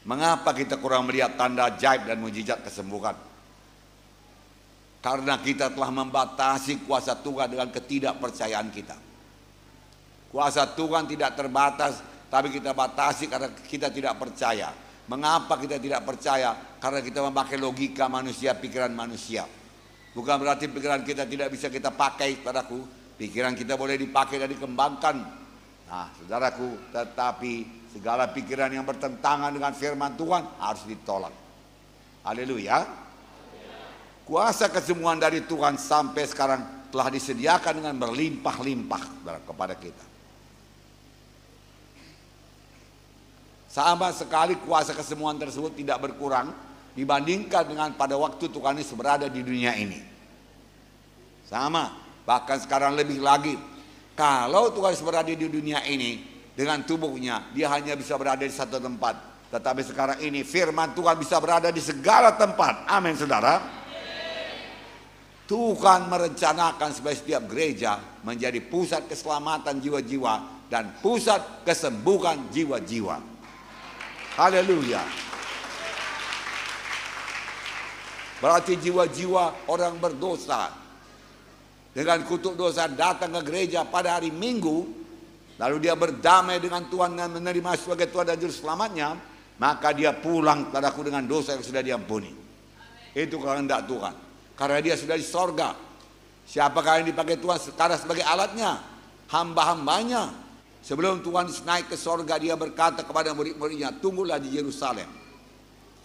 Mengapa kita kurang melihat tanda ajaib dan mujizat kesembuhan? Karena kita telah membatasi kuasa Tuhan dengan ketidakpercayaan kita. Kuasa Tuhan tidak terbatas, tapi kita batasi karena kita tidak percaya. Mengapa kita tidak percaya? Karena kita memakai logika manusia, pikiran manusia. Bukan berarti pikiran kita tidak bisa kita pakai, saudaraku. Pikiran kita boleh dipakai dan dikembangkan. Nah, saudaraku, tetapi segala pikiran yang bertentangan dengan firman Tuhan harus ditolak. Haleluya. Kuasa kesembuhan dari Tuhan sampai sekarang telah disediakan dengan berlimpah-limpah kepada kita. Sama sekali kuasa kesembuhan tersebut tidak berkurang dibandingkan dengan pada waktu Tuhan Yesus berada di dunia ini. Sama, bahkan sekarang lebih lagi. Kalau Tuhan Yesus berada di dunia ini dengan tubuhnya, dia hanya bisa berada di satu tempat. Tetapi sekarang ini firman Tuhan bisa berada di segala tempat. Amin, saudara. Tuhan merencanakan supaya setiap gereja menjadi pusat keselamatan jiwa-jiwa dan pusat kesembuhan jiwa-jiwa. Haleluya. Berarti jiwa-jiwa orang berdosa dengan kutuk dosa datang ke gereja pada hari Minggu, lalu dia berdamai dengan Tuhan dan menerima sebagai Tuhan dan Juru Selamatnya, maka dia pulang padaku dengan dosa yang sudah diampuni. Itu kehendak Tuhan. Karena dia sudah di sorga. Siapakah yang dipakai Tuhan sekarang sebagai alatnya? Hamba-hambanya. Sebelum Tuhan naik ke sorga, dia berkata kepada murid-muridnya, tunggulah di Yerusalem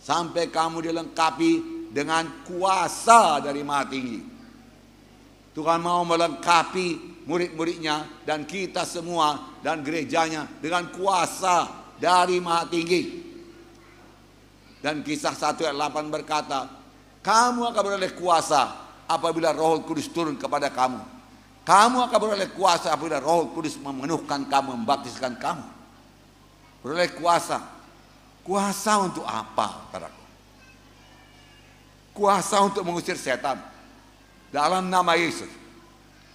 sampai kamu dilengkapi dengan kuasa dari Maha Tinggi. Tuhan mau melengkapi murid-muridnya dan kita semua dan gerejanya dengan kuasa dari Maha Tinggi. Dan Kisah 1 ayat 8 berkata, kamu akan beroleh kuasa apabila Roh Kudus turun kepada kamu. Kamu akan beroleh kuasa apabila Roh Kudus memenuhkan kamu, membaptiskan kamu. Beroleh kuasa. Kuasa untuk apa, saudaraku? Kuasa untuk mengusir setan dalam nama Yesus.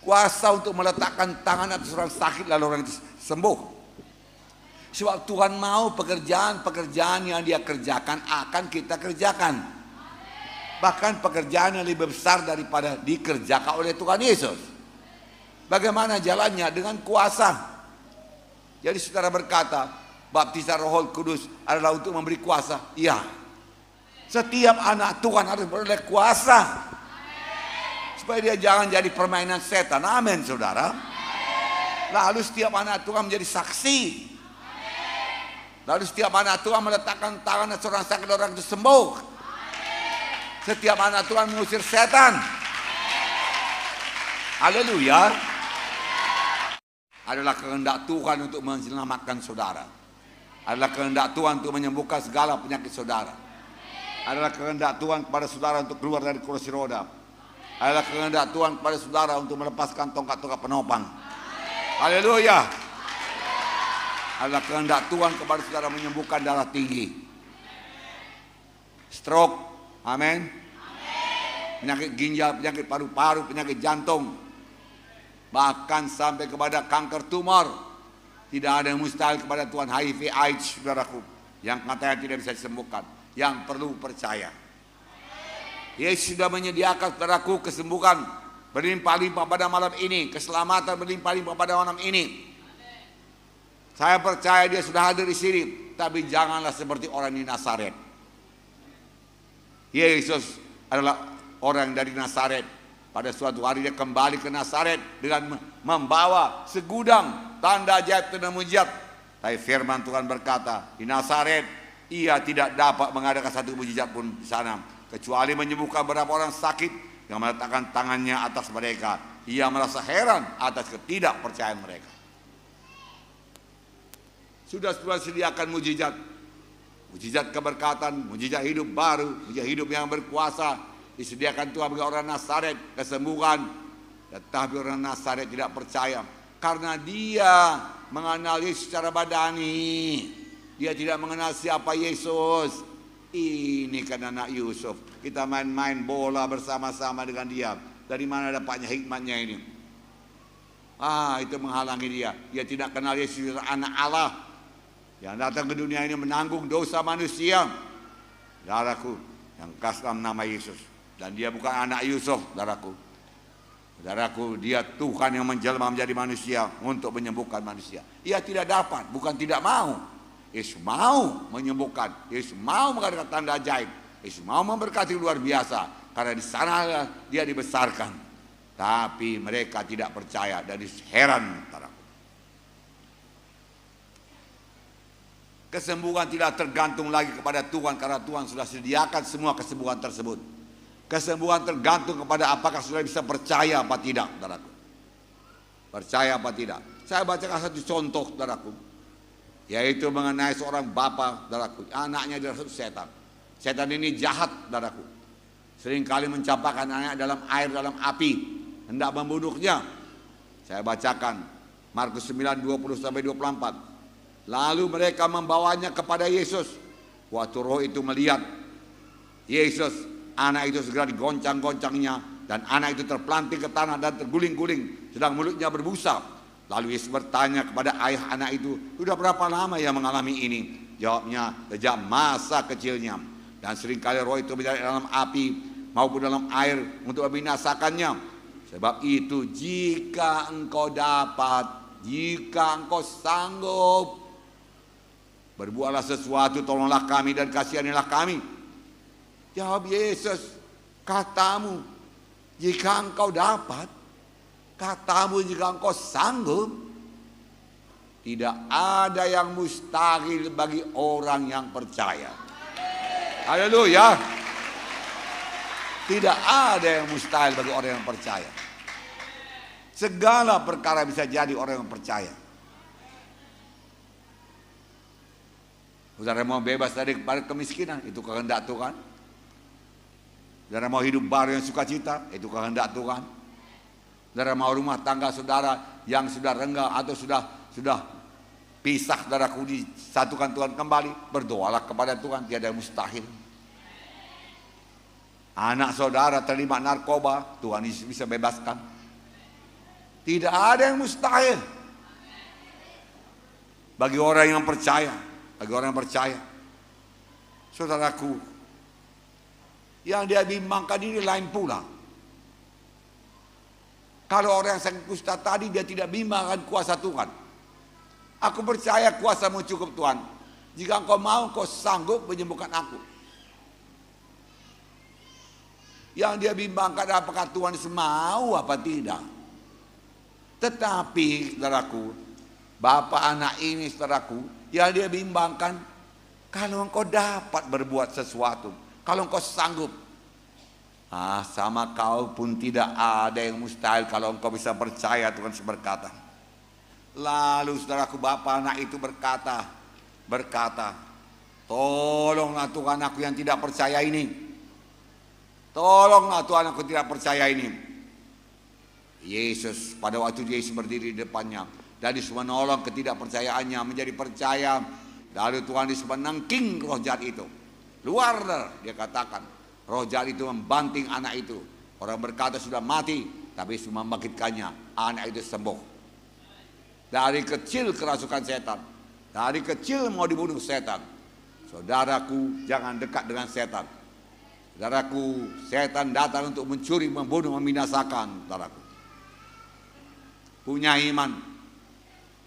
Kuasa untuk meletakkan tangan atas orang sakit lalu orang itu sembuh. Sebab Tuhan mau pekerjaan-pekerjaan yang dia kerjakan akan kita kerjakan. Bahkan pekerjaan yang lebih besar daripada dikerjakan oleh Tuhan Yesus. Bagaimana jalannya? Dengan kuasa. Jadi saudara berkata, baptisan Roh Kudus adalah untuk memberi kuasa. Iya. Setiap anak Tuhan harus beroleh kuasa. Supaya dia jangan jadi permainan setan. Amin, saudara. Lalu setiap anak Tuhan menjadi saksi. Lalu setiap anak Tuhan meletakkan tangan seorang sakit, orang itu sembuh. Setiap anak Tuhan mengusir setan. Haleluya. Adalah kehendak Tuhan untuk menyelamatkan saudara. Adalah kehendak Tuhan untuk menyembuhkan segala penyakit saudara. Adalah kehendak Tuhan kepada saudara untuk keluar dari kursi roda. Adalah kehendak Tuhan kepada saudara untuk melepaskan tongkat-tongkat penopang. Haleluya. Adalah kehendak Tuhan kepada saudara menyembuhkan darah tinggi, stroke, amin, penyakit ginjal, penyakit paru-paru, penyakit jantung, bahkan sampai kepada kanker tumor. Tidak ada yang mustahil kepada Tuhan. HIV, AIDS, saudaraku, yang katanya tidak bisa disembuhkan, yang perlu percaya. Yesus sudah menyediakan, saudaraku, kesembuhan berlimpah-limpah pada malam ini, keselamatan berlimpah-limpah pada malam ini. Saya percaya dia sudah hadir di sini, tapi janganlah seperti orang di Nazaret. Yesus adalah orang dari Nazaret. Pada suatu hari dia kembali ke Nazaret dengan membawa segudang tanda ajaib dan mujizat. Tapi firman Tuhan berkata, di Nazaret ia tidak dapat mengadakan satu mujizat pun di sana, kecuali menyembuhkan beberapa orang sakit yang meletakkan tangannya atas mereka. Ia merasa heran atas ketidakpercayaan mereka. Sudah sediakan mujizat, mujizat keberkatan, mujizat hidup baru, mujizat hidup yang berkuasa. Disediakan Tuhan bagi orang Nazaret, kesembuhan. Tetapi orang Nazaret tidak percaya karena dia mengenal Yesus secara badani. Dia tidak mengenal siapa Yesus. Ini kan anak Yusuf, kita main-main bola bersama-sama dengan dia. Dari mana dapatnya hikmatnya ini? Itu menghalangi dia. Dia tidak kenal Yesus anak Allah. yang datang ke dunia ini menanggung dosa manusia. Saudaraku, yang kasih dalam nama Yesus. Dan dia bukan anak Yusuf, saudaraku. Saudaraku, dia Tuhan yang menjelma menjadi manusia untuk menyembuhkan manusia. Ia tidak dapat, bukan tidak mau. Yesus mau menyembuhkan. Yesus mau mengadakan tanda ajaib. Yesus mau memberkati luar biasa. Karena di sana dia dibesarkan. Tapi mereka tidak percaya dan heran, saudaraku. Kesembuhan tidak tergantung lagi kepada Tuhan karena Tuhan sudah sediakan semua kesembuhan tersebut. Kesembuhan tergantung kepada apakah sudah bisa percaya apa tidak, saudaraku. Percaya apa tidak. Saya bacakan satu contoh, saudaraku, yaitu mengenai seorang bapa, saudaraku. Anaknya dirasuk setan. Setan ini jahat, saudaraku. Seringkali mencampakkan anaknya dalam air, dalam api, hendak membunuhnya. Saya bacakan Markus 9:20-24. Lalu mereka membawanya kepada Yesus. Waktu roh itu melihat Yesus, anak itu segera digoncang-goncangnya, dan anak itu terpelanting ke tanah dan terguling-guling, sedang mulutnya berbusa. Lalu Yesus bertanya kepada ayah anak itu, sudah berapa lama ia mengalami ini? Jawabnya, sejak masa kecilnya. Dan seringkali roh itu berada dalam api maupun dalam air untuk membinasakannya. Sebab itu jika engkau dapat, jika engkau sanggup, berbuatlah sesuatu, tolonglah kami dan kasihanilah kami. Jawab Yesus, katamu jika engkau dapat, katamu jika engkau sanggup. Tidak ada yang mustahil bagi orang yang percaya. Haleluya. Tidak ada yang mustahil bagi orang yang percaya. Segala perkara bisa jadi orang yang percaya. Saudara mau bebas dari kemiskinan, itu kehendak Tuhan. Saudara mau hidup baru yang sukacita, itu kehendak Tuhan. Saudara mau rumah tangga saudara yang sudah renggang atau sudah pisah, saudaraku, disatukan Tuhan kembali, berdoalah kepada Tuhan, tiada yang mustahil. Anak saudara terlibat narkoba, Tuhan bisa bebaskan. Tidak ada yang mustahil bagi orang yang percaya. Bagi orang yang percaya. Saudaraku, yang dia bimbangkan ini lain pula. Kalau orang yang sakit kusta tadi, dia tidak bimbangkan kuasa Tuhan. Aku percaya kuasamu cukup Tuhan. Jika engkau mau, engkau sanggup menyembuhkan aku. Yang dia bimbangkan apakah Tuhan mau apa tidak. Tetapi, saudaraku, bapak anak ini, saudaraku, yang dia bimbangkan, kalau engkau dapat berbuat sesuatu, kalau engkau sanggup, sama kau pun tidak ada yang mustahil kalau engkau bisa percaya, Tuhan berkata. Lalu saudaraku, bapak anak itu berkata, tolonglah Tuhan aku yang tidak percaya ini. Tolonglah Tuhan aku tidak percaya ini. Yesus, pada waktu Yesus berdiri di depannya, dan Yesus menolong ketidakpercayaannya menjadi percaya. Lalu Tuhan Yesus menangking roh jahat itu. Luar, dia katakan. Roh jahat itu membanting anak itu. Orang berkata sudah mati, tapi Yesus membangkitkannya. Anak itu sembuh. Dari kecil kerasukan setan. Dari kecil mau dibunuh setan. Saudaraku, jangan dekat dengan setan. Saudaraku, setan datang untuk mencuri, membunuh, membinasakan. Saudaraku, punya iman.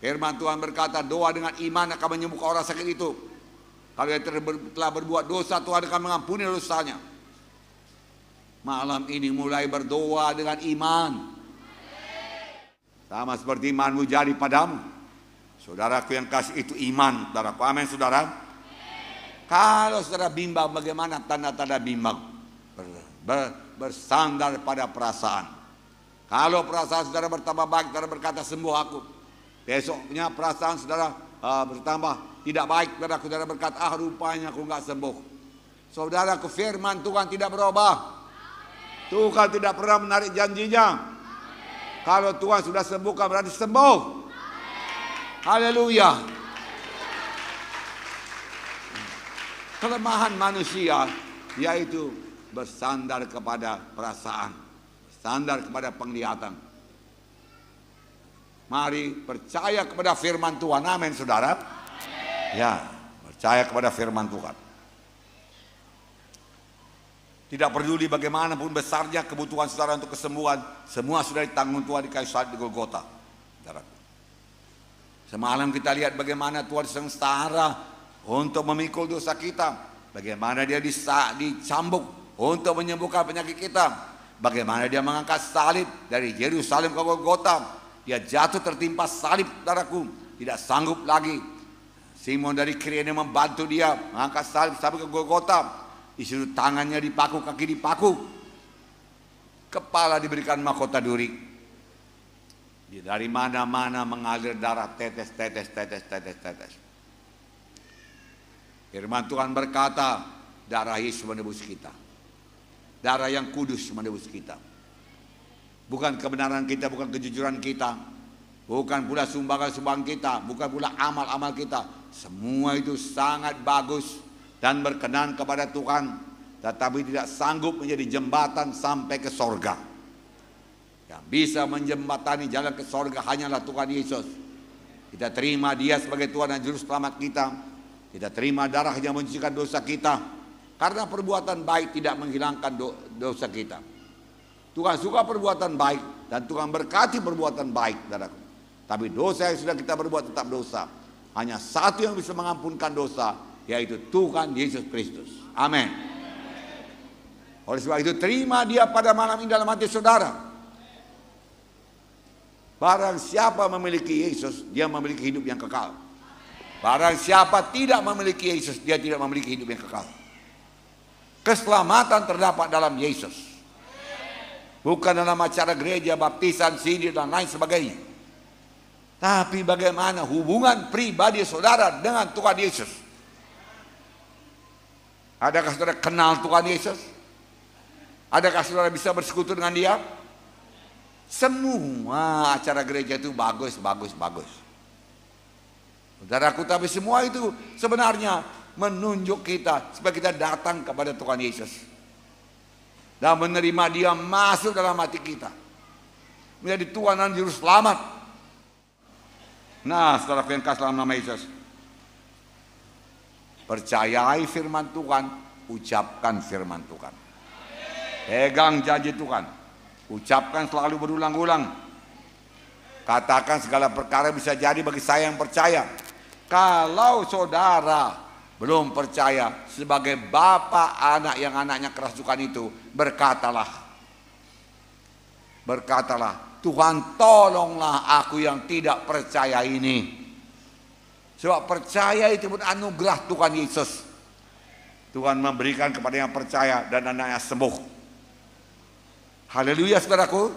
Firman Tuhan berkata, doa dengan iman akan menyembuhkan orang sakit itu. Kalau dia telah berbuat dosa, Tuhan akan mengampuni dosanya. Malam ini mulai berdoa dengan iman. Sama seperti imanmu jadi padamu. Saudaraku yang kasih itu iman. Saudaraku, amin saudara. Kalau saudara bimbang, bagaimana tanda-tanda bimbang? Bersandar pada perasaan. Kalau perasaan saudara bertambah baik, saudara berkata sembuh aku. Besoknya perasaan saudara bertambah tidak baik, saudara berkata rupanya aku nggak sembuh. Saudaraku, firman Tuhan tidak berubah. Tuhan tidak pernah menarik janjinya. Kalau Tuhan sudah sembuhkan berarti sembuh. Haleluya. Kelemahan manusia yaitu bersandar kepada perasaan, bersandar kepada penglihatan. Mari percaya kepada firman Tuhan. Amin saudara. Ya, percaya kepada firman Tuhan. Tidak peduli bagaimanapun besarnya kebutuhan saudara untuk kesembuhan, semua sudah ditanggung Tuhan di kayu salib di Golgota. Semalam kita lihat bagaimana Tuhan sengsara untuk memikul dosa kita, bagaimana dia dicambuk untuk menyembuhkan penyakit kita, bagaimana dia mengangkat salib dari Yerusalem ke Golgota. Dia jatuh tertimpa salib, saudaraku, tidak sanggup lagi. Simon dari Kirene membantu dia mengangkat salib sampai ke Golgota. Disuruh tangannya dipaku, kaki dipaku, kepala diberikan mahkota duri. Dari mana-mana mengalir darah, tetes. Firman Tuhan berkata, darah Yesus menebus kita. Darah yang kudus menebus kita. Bukan kebenaran kita, bukan kejujuran kita, bukan pula sumbangan-sumbangan kita, bukan pula amal-amal kita. Semua itu sangat bagus dan berkenan kepada Tuhan, tetapi tidak sanggup menjadi jembatan sampai ke sorga. Yang bisa menjembatani jalan ke sorga hanyalah Tuhan Yesus. Kita terima dia sebagai Tuhan dan Juru Selamat kita. Kita terima darahnya menyucikan dosa kita. Karena perbuatan baik tidak menghilangkan dosa kita. Tuhan suka perbuatan baik dan Tuhan berkati perbuatan baik, saudaraku. Tapi dosa yang sudah kita berbuat tetap dosa. Hanya satu yang bisa mengampunkan dosa, yaitu Tuhan Yesus Kristus. Amin. Oleh sebab itu terima dia pada malam ini dalam hati saudara. Barang siapa memiliki Yesus, dia memiliki hidup yang kekal. Barang siapa tidak memiliki Yesus, dia tidak memiliki hidup yang kekal. Keselamatan terdapat dalam Yesus, bukan dalam acara gereja, baptisan, sindir dan lain sebagainya. Tapi bagaimana hubungan pribadi saudara dengan Tuhan Yesus? Adakah saudara kenal Tuhan Yesus? Adakah saudara bisa bersekutu dengan dia? Semua acara gereja itu bagus. Saudaraku, tapi semua itu sebenarnya menunjuk kita supaya kita datang kepada Tuhan Yesus dan menerima dia masuk dalam hati kita, menjadi Tuhan dan Juru Selamat. Nah, saudara yang kasih dalam nama Yesus, percayai firman Tuhan, ucapkan firman Tuhan, pegang janji Tuhan, ucapkan selalu berulang-ulang, katakan segala perkara bisa jadi bagi saya yang percaya. Kalau saudara belum percaya, sebagai bapak anak yang anaknya kerasukan itu, berkatalah, Tuhan tolonglah aku yang tidak percaya ini. Sebab percaya itu pun anugerah Tuhan Yesus. Tuhan memberikan kepada yang percaya dan anaknya sembuh. Haleluya, saudaraku.